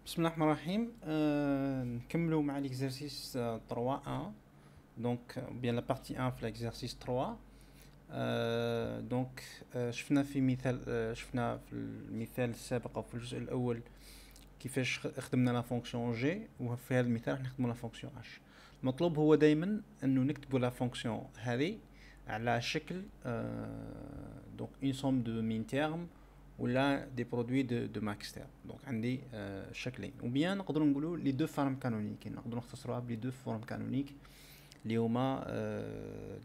بسم الله الرحمن الرحيم. نكملوا مع l'exercice 3A. Donc bien la partie 1 في l'exercice 3. دونك شفنا في مثال شفنا في المثال السابق او في الجزء الاول كيفاش خدمنا لا فونكسيون جي، وفي هذا المثال راح نخدموا لا فونكسيون اش. المطلوب هو دائما انه نكتبوا لا فونكسيون هذه على شكل دونك اون سوم دو مين تيرم ولا دي برودوي دو ماكس تيرم. دونك عندي شكلين، وبيان نقدروا نقولوا لي دو فورم كانونيك، نقدروا نختصروها بلي دو فورم كانونيك اللي هما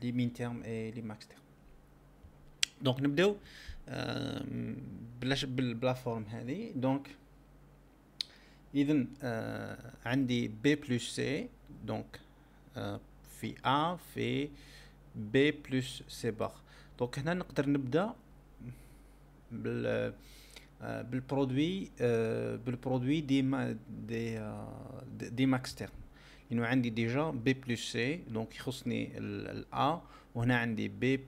لي مين تيرم اي لي ماكس تيرم. دونك نبداو بلا فورم هذه. دونك اذا عندي بي بلس سي، دونك في ا في بي بلس سي بار. دونك هنا نقدر نبدا بال بالبرودوي دي ماكس تيرم، لانه عندي ديجا بي بلس سي دونك يخصني الA، وهنا عندي بي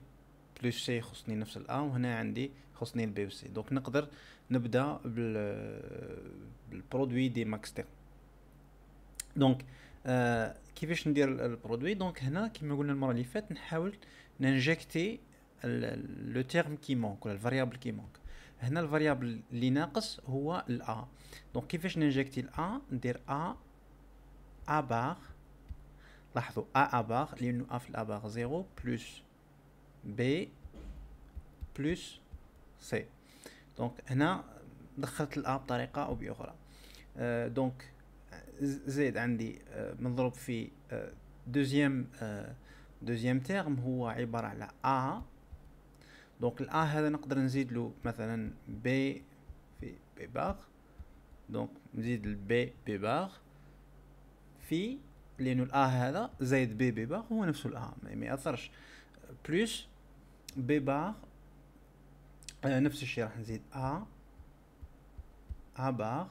بلس سي يخصني نفس الA، وهنا عندي يخصني البي سي. دونك نقدر نبدا بالبرودوي دي ماكس تيرم. دونك كيفاش ندير البرودوي؟ دونك هنا كما قلنا المره اللي فاتت نحاول ننجكتي لو تيرم كي مونك ولا الفاريابل كي مونك. هنا الفاريابل اللي ناقص هو الA. دونك كيفاش ننجكتي الA؟ ندير A بار. لاحظوا A بار لانه A في الA بار 0 بلس B بلس C. دونك هنا دخلت الA بطريقه او باخرى. دونك زيد عندي مضروب في دوزيام تيرم هو عبارة على A. دونك الA هذا نقدر نزيد له مثلا B في B بار، دونك نزيد الB B بار في، لأنه الA هذا زايد B B بار هو نفسه الA ما يأثرش، بلس B بار نفس الشيء راح نزيد A بار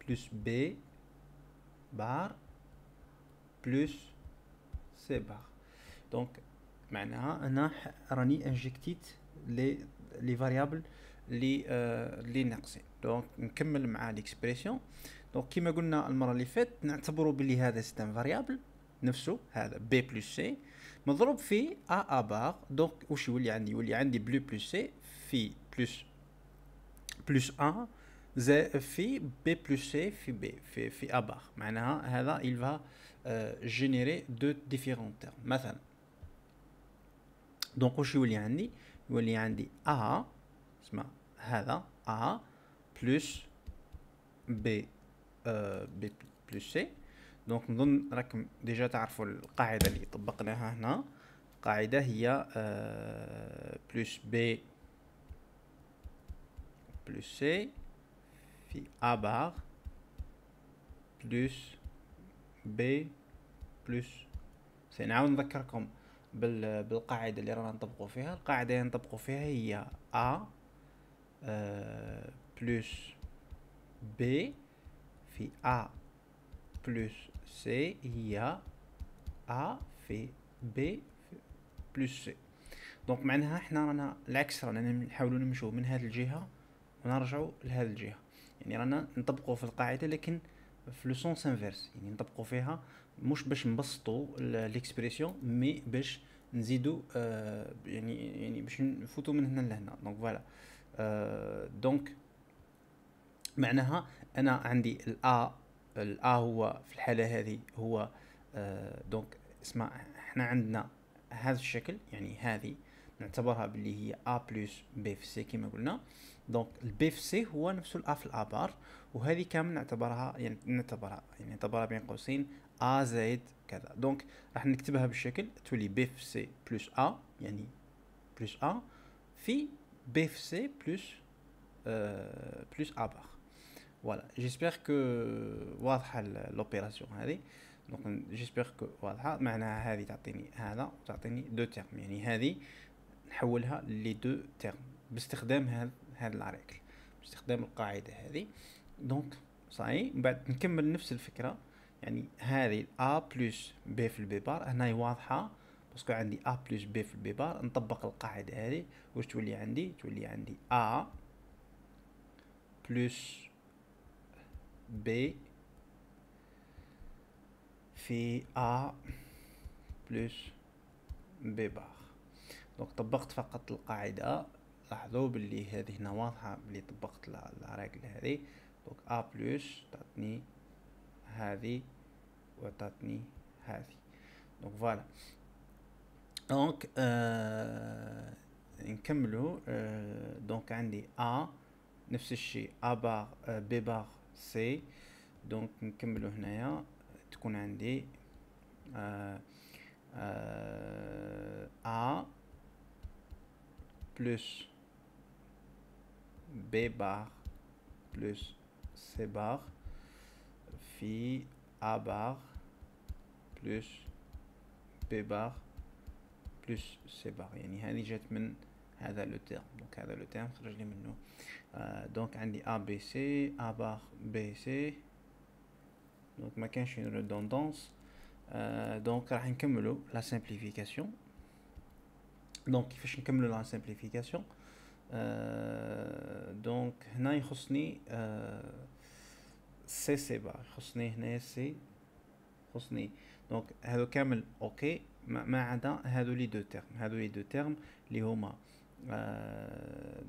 بلس B بار بلس سي بار. دونك معناها انا راني انجكتيت لي فاريابل لي ناقصين. دونك نكمل مع ليكسبريسيون. دونك كيما قلنا المره اللي فاتت نعتبروا بلي هذا سيستم فاريابل نفسه، هذا بي بلس سي مضروب في ا بار. دونك واش يولي عندي؟ يولي عندي بلو بلس سي في بلس ا زي في بي بلس سي في بي في ا بار. معناها هذا il va générer deux différents termes. مثلا دونك واش يولي عندي؟ يولي عندي ا، اسمع هذا ا بلس بي بي بلس سي. دونك نظن راكم ديجا تعرفوا القاعده اللي طبقناها هنا. القاعده هي بلس بي بلس سي في ا بار بلس بي بلس سي. نعاود نذكركم بالقاعدة اللي رانا نطبقوا فيها. القاعدة اللي نطبقوا فيها هي A بلس B في A بلس C هي A في B بلس C. دونك معناها احنا رانا العكس، رانا نحاولوا نمشوا من هذه الجهة ونرجعوا لهذه الجهة. يعني رانا نطبقوا في القاعدة لكن في لو سونس انفيرس، يعني نطبقوا فيها مش باش نبسطوا ليكسبريسيون مي باش نزيدوا يعني باش نفوتوا من هنا لهنا. دونك فوالا. دونك معناها انا عندي الA هو في الحالة هذه هو دونك اسمع احنا عندنا هذا الشكل، يعني هذه نعتبرها باللي هي A بلس B في C كما قلنا. دونك البي في سي هو نفسه الA في الA بار، وهذه كامل نعتبرها بين قوسين A زائد كذا. دونك راح نكتبها بالشكل تولي B في C بلس A، يعني بلس A في B في C بلس A بار. فوالا جيسبر كو واضحة لوبيراسيون هذه. دونك جيسبر كو واضحة. معناها هذه تعطيني هذا وتعطيني دو تيرم، يعني هذه نحولها لي دو تيرم باستخدام هذا العراقل، باستخدام القاعدة هذه. دونك صحيح من بعد نكمل نفس الفكرة. يعني هذه A بلس B في البي بار هنا واضحة باسكو عندي A بلس B في البي بار. نطبق القاعدة هذه واش تولي عندي؟ تولي عندي A بلس B في A بلس B بار. دونك طبقت فقط القاعدة. لاحظوا باللي هذه هنا واضحة باللي طبقت الراجل هذه. دونك A بلس تعطني هذه وتعطني هذه. دونك فوالا. دونك نكملوا. دونك عندي A نفس الشيء A بار B بار C. دونك نكملوا هنايا تكون عندي A plus B bar plus C bar في A bar plus B bar plus C bar. يعني هذه جات من هذا لو تيرم. دونك هذا لو تيرم خرج لي منه. دونك عندي A B C A bar B C. دونك ما كانش une redondance. دونك راح نكملوا لا سامبليفيكاسيون. دونك كيفاش نكملوا لا سامبليفيكاسيون؟ دونك هنا يخصني سي سي بار. يخصني هنا سي يخصني. دونك هادو كامل اوكي ما عدا هادو لي دو تيرم. هادو لي دو تيرم اللي هما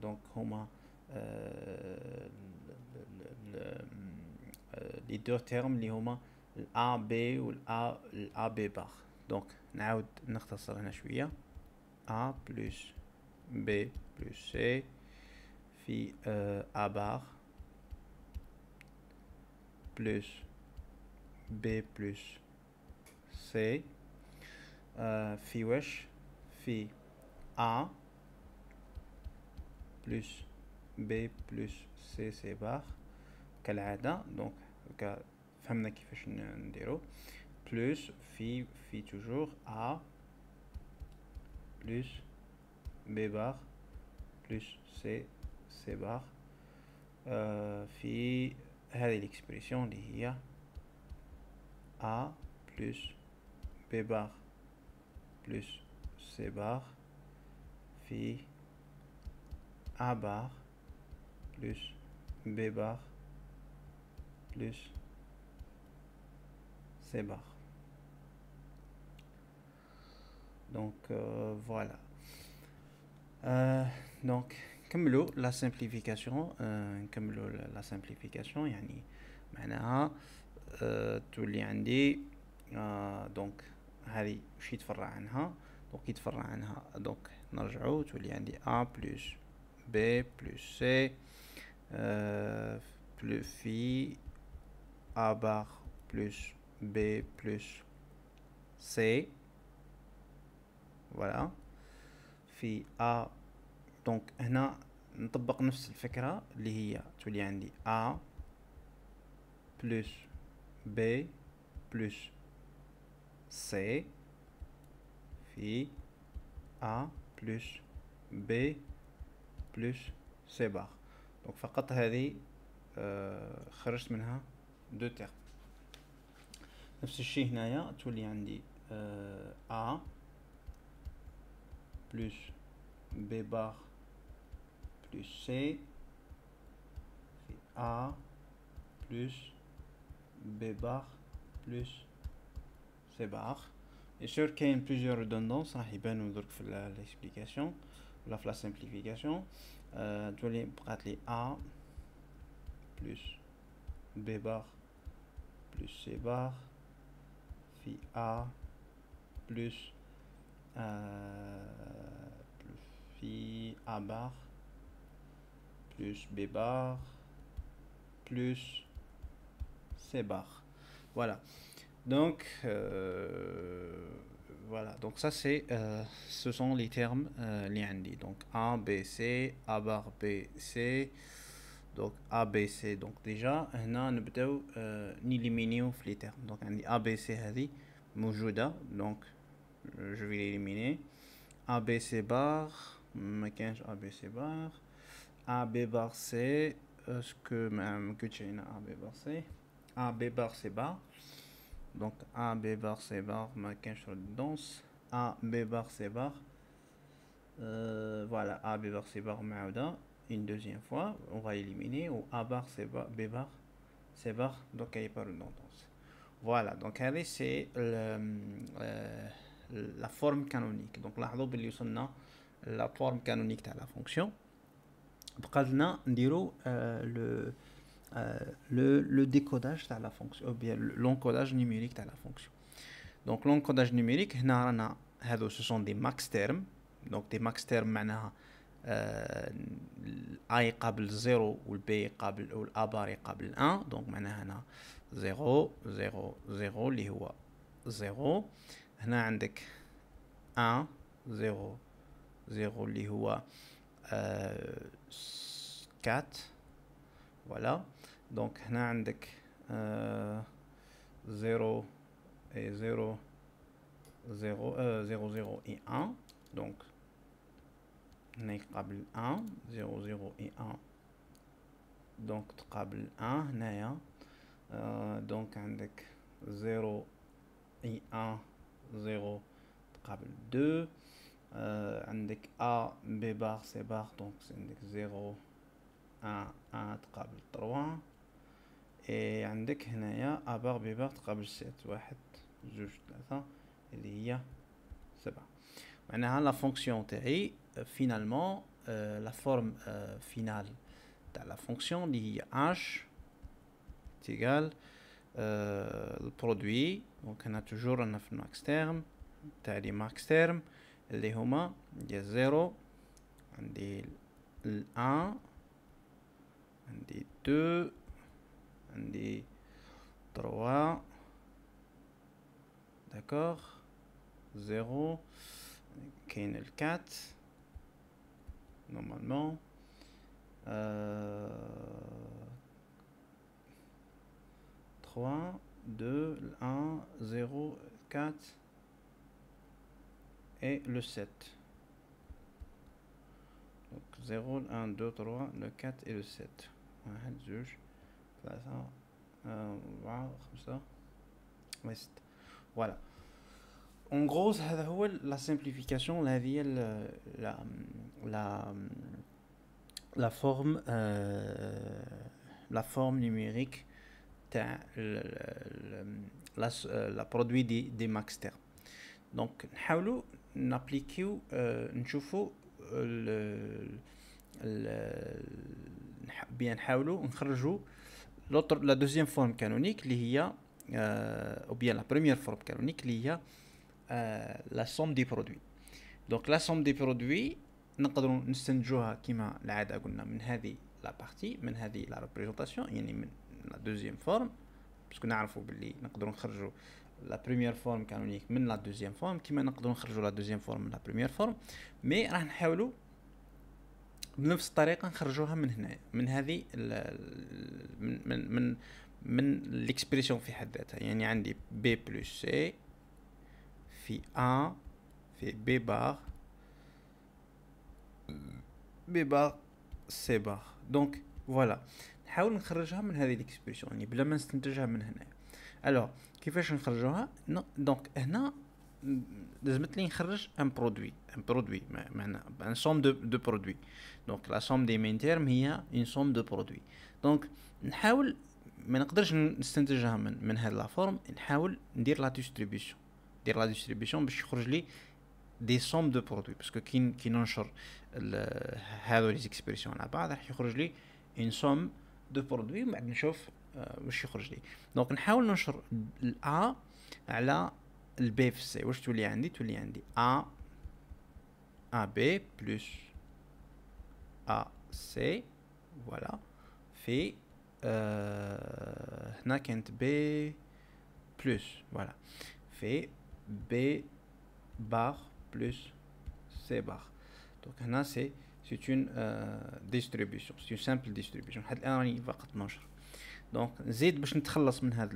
دونك هما لي دو تيرم اللي هما الA B والA B بار. دونك نعاود نختصر هنا شوية. A plus B plus C في A bar plus B plus C في وش في A plus B plus C C bar كالعادة. دونك فهمنا كيفاش نديرو. بلس في توجور A plus B bar plus C bar في هذه الاكسبريسيون اللي هي A plus B bar plus C bar في A bar plus B bar plus C bar. Donc voilà. Donc نكملوا لا سامبليفيكاسيون. نكملوا لا سامبليفيكاسيون يعني معناها تولي عندي دونك هذه واش يتفرع عنها. دونك يتفرع عنها دونك نرجعوا تولي عندي A plus B plus C plus في A bar plus B plus C. voilà. في A دونك هنا نطبق نفس الفكرة اللي هي تولي عندي A plus B plus C في A plus B plus C بار. دونك فقط هذه خرجت منها دو تيرم. نفس الشيء هنايا تولي عندي A plus B bar plus C في A plus B bar plus C bar. Et sûr كاين plusieurs redondances راح يبانو درك في l'explication ولا في la simplification. تولي بقات لي A plus B bar plus C bar في A plus في A bar plus B bar plus C bar. Voilà. Donc voilà. Donc ça c'est ce sont les termes li عندي. Donc A B C A bar B C. Donc A B C. Donc déjà هنا نبداو نيليمينيو في les termes. Donc عندي A B C هذه موجودة. Donc je vais l'éliminer. A B C bar ما كانش A B C bar. A B bar C est-ce que ما قلتش هنا A B bar C. A B bar C bar. Donc A B bar C bar ما كانش redondance. A B bar C bar. Voilà A B bar C bar معاودة une deuxième fois. On va éliminer. Ou A bar C bar B bar C bar, donc il n'y a pas de redondance. Voilà, donc c'est la forme canonique. Donc là, on a la forme canonique de la fonction. بقى لنا نديرو le décodage de la fonction ou bien l'encodage numérique de la fonction. Donc l'encodage numérique, ce sont des max termes. Donc des max termes معناها A يقابل 0 و B يقابل و A bar يقابل 1. donc معناها هنا 0 0 0 اللي هو 0. هنا عندك 1 0 0 اللي هو 4. voilà. donc هنا عندك 0 et 0 0 0 0 et 1. donc هنا يقابل 1 0 0 et 1. donc تقابل 1 هنايا. donc عندك 0 et 1 0 تقابل 2. عندك A B bar C bar donc عندك 0 1 1 تقابل 3. et عندك هنايا A bar B bar تقابل 7 1 2 3 اللي هي 7. معناها la fonction تاعي finalement la forme finale de la fonction اللي هي h est égal le produit. donc هنا toujours on a في max terme تاع لي max terme اللي هما ديال 0 عندي 1 عندي 2 عندي 3 d'accord 0 كاين ال 4 normalement 3 2 1 0 4 et le 7. donc 0 1 2 3 le 4 et le 7. 1 2 3 4 5 6 voilà. en gros هذا هو la simplification هذه la forme numérique تاع la produit des max termes. donc نحاولوا نابليكيو نشوفوا bien نحاولوا نخرجوا la deuxième forme canonique اللي هي ou bien la première forme canonique اللي هي la somme des produits. donc la somme des produits نقدروا نستنتجوها كما العاده قلنا من هذه la partie من هذه la représentation يعني من la deuxième forme باسكو نعرفوا باللي نقدروا نخرجوا la première forme canonique من la deuxième forme كما نقدروا نخرجوا la deuxième forme من la première forme. مي راح نحاولوا بنفس الطريقه نخرجوها من هنا من هذه من l'expression في حد ذاتها. يعني عندي b plus c في a في b bar c bar. donc voilà نحاول نخرجها من هذه l'expression يعني بلا ما نستنتجها من هنا. alors كيفاش نخرجوها؟ دونك هنا لازمت لي نخرج ان برودوي معناها ان سوم دو برودوي. دونك لا سوم دي مين تيرم هي ان سوم دو برودوي. دونك نحاول ما نقدرش نستنتجها من هاد لا فورم. نحاول ندير لا ديستريبيوشن باش يخرج لي دي سوم دو برودوي باسكو كي ننشر هادو لي زيكسبرسيون على بعض راح يخرج لي ان سوم دو برودوي. بعد نشوف واش يخرج لي. دونك نحاول ننشر الA على البي في السي. واش تولي عندي؟ تولي عندي A AB plus AC voilà في هنا كانت B plus voilà في B bar plus C bar. donc هنا c'est une distribution, c'est une simple distribution. هاد الآن راني فقط ننشر. دونك نزيد باش نتخلص من هذا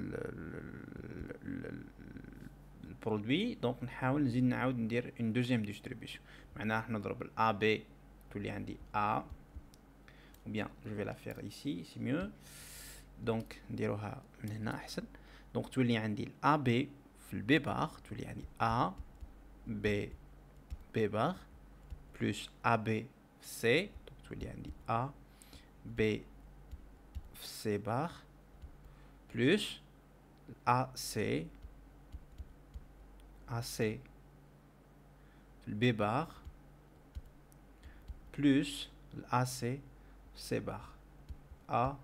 البرودوي. دونك نحاول نزيد نعاود ندير اون دوزيام ديستريبيوشن. معناها راح نضرب الA B تولي عندي A ou bien je vais la faire ici c'est mieux. دونك نديروها من هنا احسن. دونك تولي عندي الA B في البي بار تولي عندي A B B بار بلس A B C. دونك تولي عندي A B في C بار plus AC في البي بار plus AC في C bar AC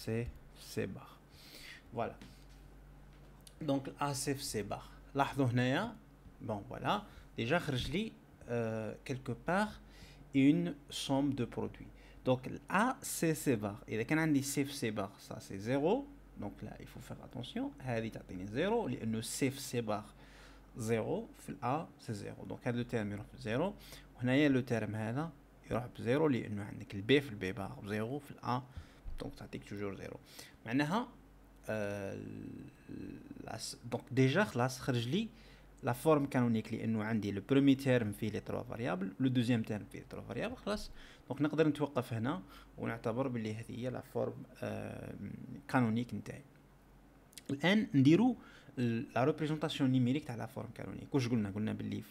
في C bar. Voilà. Donc AC في C bar. لاحظوا هنايا bon voilà déjà خرج لي quelque part une somme de produits. Donc A C C bar. إذا كان عندي C في C bar ça c'est 0. Donc là il faut faire attention. هذه تعطيني 0 لأنه C في C bar 0 في الأ سي 0. دونك هذا لو تيرم يروح بزيرو وهنايا لو تيرم هذا يروح بزيرو لأنه عندك البي في البي بار بزيرو في الأ دونك تعطيك توجور زيرو. معناها دونك ديجا خلاص خرج لي لا فورم كانونيك لأنه عندي لو برومي تيرم فيه لي تروا فاريابل لو دوزيام تيرم فيه لي تروا فاريابل. خلاص دونك نقدر نتوقف هنا ونعتبر باللي هذه هي لا فورم كانونيك نتاعي. الآن نديرو لا ريبريزونطاسيون نيميريك تاع لا فورم كانونيك. واش قلنا باللي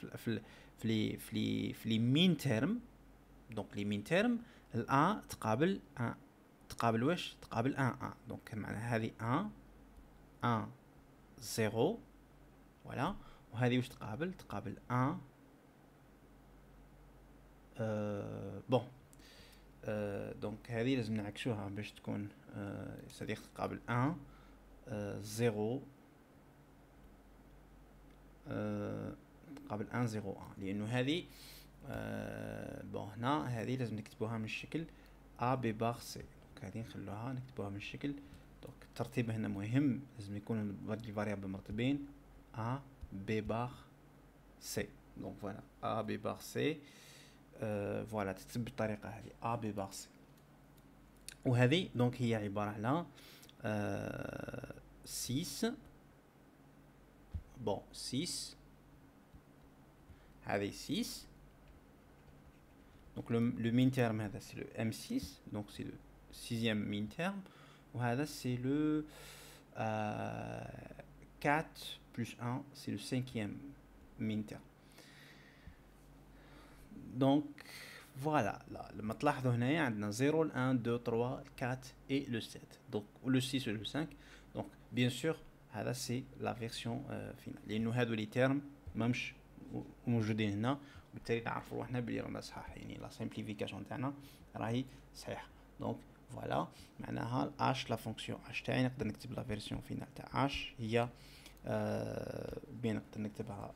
في لي مين تيرم دونك لي مين تيرم الأ تقابل واش تقابل 1 دونك معناها هذه 1 0 فوالا وهذه واش تقابل 1 بون دونك هذه لازم نعكسوها باش تكون صديق تقابل 1 0 قبل 1 0 1 لانه هذه بون هنا هذه لازم نكتبوها من الشكل ا بي بار سي. دونك هذه نخلوها نكتبوها من الشكل دونك الترتيب هنا مهم لازم يكون الفاريابل مرتبين ا بي بار سي. دونك فوالا ا بي بار سي فوالا تكتب بالطريقه هذه ا بي بار سي. وهذه دونك هي عباره على 6 bon 6 هذه 6 donc le min terme هذا c'est le M6 donc c'est le 6e min terme وهذا c'est le 4 plus 1 c'est le 5e min terme. donc voilà لما تلاحظوا هنايا عندنا 0 1 2 3 4 et le 7 donc le 6 et le 5 donc bien sûr هذا سي لا فيرسيون فينال لانه هادو لي تيرم ماهمش موجودين هنا وبالتالي نعرفوا روحنا بلي رانا صحاح يعني لا سيمبليفيكاسيون تاعنا راهي صحيحه. دونك فوالا معناها اش لا فونكسيون اش تاعي نقدر نكتب لا فيرسيون فينال تاع اش هي بين نقدر نكتبها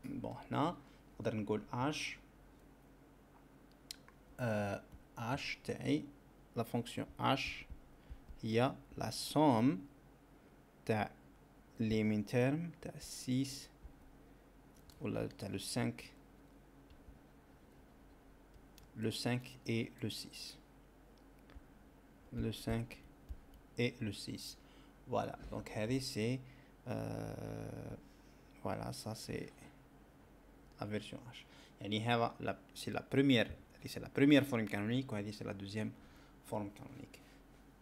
بون هنا نقدر نقول اش تاعي لا فونكسيون اش هي لا سوم تاع لي مين تيرم تاع 6 ولا تاع لو 5 et le 6 le 5 et le 6 voilà. donc هذه c'est voilà ça c'est la version H يعني هذا c'est la première c'est la première forme canonique وهذه c'est la deuxième forme canonique.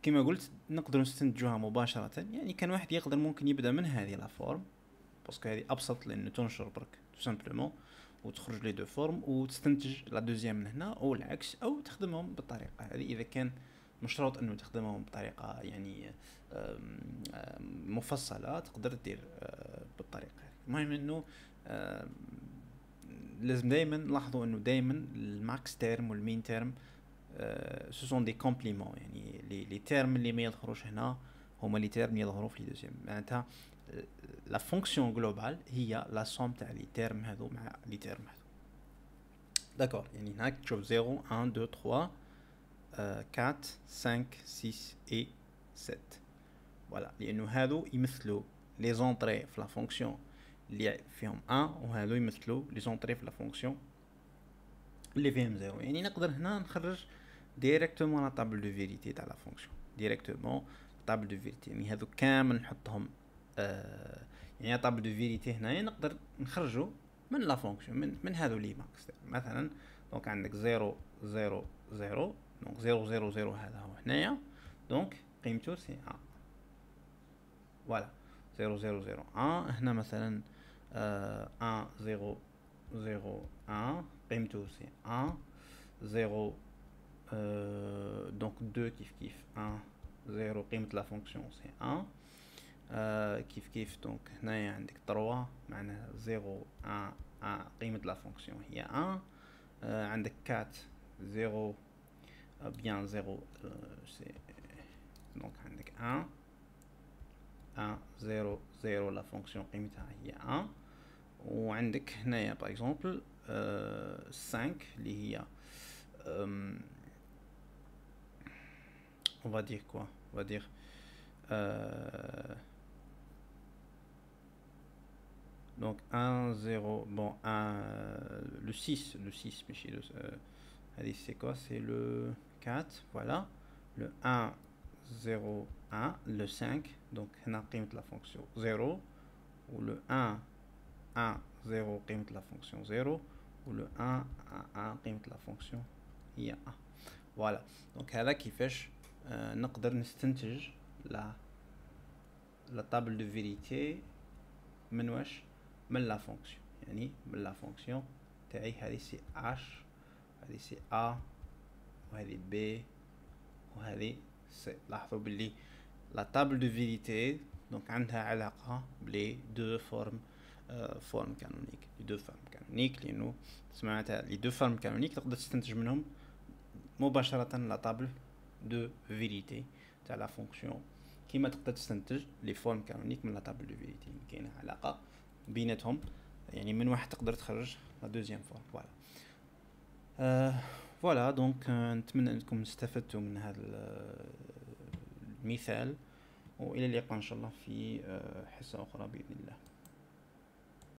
كما قلت نقدر نستنتجوها مباشرة يعني كان واحد يقدر ممكن يبدأ من هذه لا فورم باسكو هذه أبسط لأنه تنشر برك تو سامبلومون وتخرج لي دو فورم وتستنتج لا دوزيام من هنا أو العكس أو تخدمهم بالطريقة هذه إذا كان مشروط أنه تخدمهم بطريقة يعني مفصلة تقدر دير بالطريقة هذه. المهم أنه لازم دايما نلاحظوا أنه دايما الماكس تيرم والمين تيرم ce sont des compléments يعني les termes اللي ما يظهروش هنا هما les termes اللي يظهروا في الدوزيام. معناتها la fonction globale هي la somme تاع les termes هذو مع les termes هذو. d'accord يعني هناك تشوف 0 1 2 3 4 5 6 et 7 voilà لأنه هذو يمثلوا les entrées في la fonction اللي فيهم 1 وهذو يمثلوا les entrées في la fonction اللي فيهم 0. يعني نقدر هنا نخرج ديريكتومون لا طابل دو فيريتي تاع لا فونكسيون ديريكتومون طابل دو فيريتي يعني هذو كامل نحطهم يعني طابل دو فيريتي هنايا نقدر نخرجوا من لا فونكسيون من هذو لي ماكس مثلا. دونك عندك 0 0 0 دونك 0 0 0 هذا هو هنايا دونك قيمته سي 1 فوالا 0 0 0 1 هنا مثلا 1 0 0 1 قيمته سي 1 0 donc 2 كيف 1 0 قيمة لا فونكسيون سي 1. كيف كيف دونك هنايا عندك 3 معناها 0 1 1 قيمة لا فونكسيون هي 1. عندك 4 0 bien 0 c'est donc عندك 1 1 0 0 لا فونكسيون قيمتها هي 1. وعندك هنايا باغ اكزومبل 5 اللي هي on va dire quoi, on va dire donc 1 0 bon 1 le 6 mais chez le allez c'est quoi, c'est le 4 voilà, le 1 0 1 le 5 donc on a قيمة la fonction 0 ou le 1 1 0 قيمة la fonction 0 ou le 1 1 قيمة la fonction هي 1. voilà donc هذا كيفاش نقدر نستنتج لا table de vérité من واش من لا فونكسيون، يعني من لا فونكسيون تاعي هذه سي اش هذه سي ا وهذه بي وهذه سي. لاحظوا باللي لا table de vérité دونك عندها علاقة بلي دو فورم فورم كانونيك، لي دو فورم كانونيك لانه سمعتها لي دو فورم كانونيك تقدر تستنتج منهم مباشرة لا table de vérité تاع لا فونكسيون كيما تقدر تستنتج لي فورم كانونيك من لا table de vérité. كاينه علاقة بيناتهم، يعني من واحد تقدر تخرج لا دوزيام فورم. فوالا فوالا دونك نتمنى انكم استفدتوا من هذا المثال، والى اللقاء ان شاء الله في حصة اخرى باذن الله.